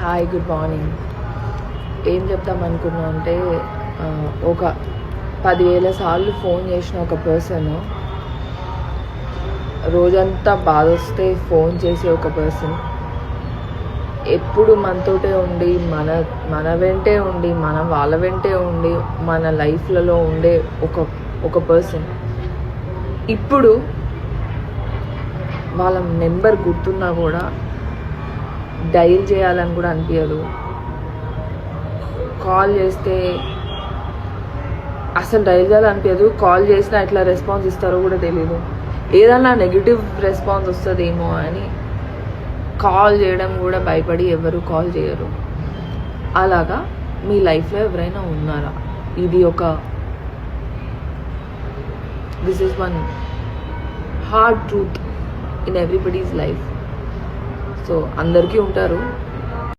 Hi, good morning. ఏం చెప్దాం అనుకున్నా అంటే ఒక 10,000 సార్లు ఫోన్ చేసిన ఒక పర్సన్, రోజంతా బాధ వస్తే ఫోన్ చేసే ఒక పర్సన్, ఎప్పుడు మనతోటే ఉండి మన వెంటే ఉండి మనం వాళ్ళ వెంటే ఉండి మన లైఫ్లలో ఉండే ఒక పర్సన్, ఇప్పుడు వాళ్ళ నెంబర్ గుర్తున్నా కూడా డైల్ చేయాలని కూడా అనిపించదు. కాల్ చేస్తే అసలు డైల్ చేయాలనిపించదు. కాల్ చేసినా ఎట్లా రెస్పాన్స్ ఇస్తారో కూడా తెలియదు. ఏదన్నా నెగిటివ్ రెస్పాన్స్ వస్తుందేమో అని కాల్ చేయడం కూడా భయపడి ఎవరు కాల్ చేయరు. అలాగా మీ లైఫ్లో ఎవరైనా ఉన్నారా? This is one hard truth in everybody's life. So అందరికీ ఉంటారు,